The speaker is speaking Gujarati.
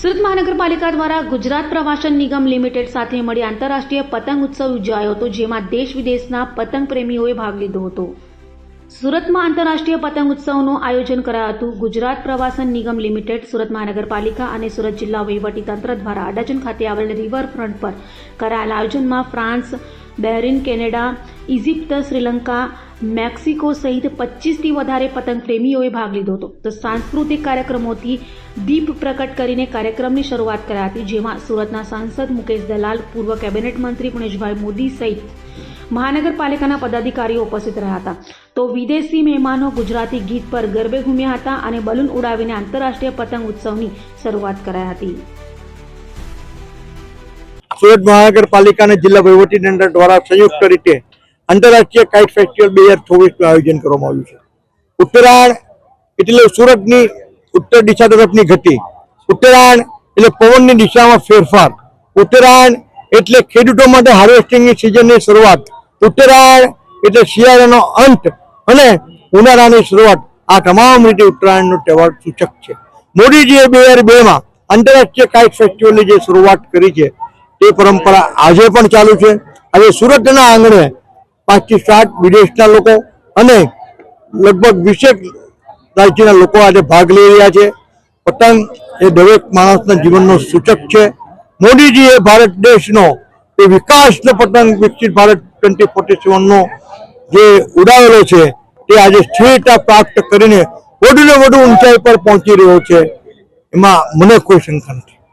સુરત મહાનગરપાલિકા દ્વારા ગુજરાત પ્રવાસન નિગમ લિમિટેડ સાથે મળી આંતરરાષ્ટ્રીય પતંગ ઉત્સવ યોજાયો હતો, જેમાં દેશ વિદેશના પતંગ પ્રેમીઓએ ભાગ લીધો હતો. સુરતમાં આંતરરાષ્ટ્રીય પતંગ ઉત્સવનું આયોજન કરાયું હતું. ગુજરાત પ્રવાસન નિગમ લિમિટેડ, સુરત મહાનગરપાલિકા અને સુરત જિલ્લા વહીવટીતંત્ર દ્વારા અડાજણ ખાતે આવેલ રિવરફ્રન્ટ પર કરાયેલા આયોજનમાં France, Bahrain, Canada, Egypt, Sri Lanka, Mexico સહિત 25થી વધારે પતંગ પ્રેમીઓએ ભાગ લીધો હતો. તો સાંસ્કૃતિક કાર્યક્રમોથી દીપ પ્રકટ કરીને કાર્યક્રમની શરૂઆત કરાઈ હતી, જેમાં સુરતના સાંસદ મુકેશ દલાલ, પૂર્વ કેબિનેટ મંત્રી પુણેશભાઈ મોદી સહિત મહાનગરપાલિકાના પદાધિકારીઓ ઉપસ્થિત રહ્યા હતા. તો વિદેશી મહેમાનો ગુજરાતી ગીત પર ગરબે ઘૂમ્યા હતા અને બલૂન ઉડાવીને આંતરરાષ્ટ્રીય પતંગ ઉત્સવની શરૂઆત કરાઈ હતી. સુરત મહાનગરપાલિકા અને જિલ્લા વહીવટીતંત્ર દ્વારા સંયુક્ત રીતે આંતરરાષ્ટ્રીય કાઇટ ફેસ્ટિવલ 2024નું આયોજન કરવામાં આવ્યું છે. ઉત્તરાયણ એટલે સુરતની ઉત્તર દિશા તરફની ગતિ, ઉત્તરાયણ એટલે પવનની દિશામાં ફેરફાર, ઉત્તરાયણ એટલે ખેડૂતો માટે હાર્વેસ્ટિંગની સિઝનની શરૂઆત, ઉત્તરાયણ એટલે શિયાળાનો અંત અને ઉનાળાની શરૂઆત. આ તમામ રીતે ઉત્તરાયણનો તહેવાર સૂચક છે. મોદીજીએ 2002માં આંતરરાષ્ટ્રીય કાઇટ ફેસ્ટિવલની જે શરૂઆત કરી છે તે પરંપરા આજે પણ ચાલુ છે. આજે સુરતના આંગણે 5 થી 7 વિદેશના લોકો અને લગભગ 20 રાજ્યના લોકો આજે ભાગ લઈ રહ્યા છે. પતંગ એ દરેક માણસના જીવનનો સૂચક છે. મોદીજીએ ભારત દેશનો એ વિકાસનો પતંગ વિકસિત ભારત 2047નો જે ઉડાવેલો છે તે આજે સ્થિરતા પ્રાપ્ત કરીને વધુને વધુ ઊંચાઈ પર પહોંચી રહ્યો છે. એમાં મને કોઈ શંકા નથી.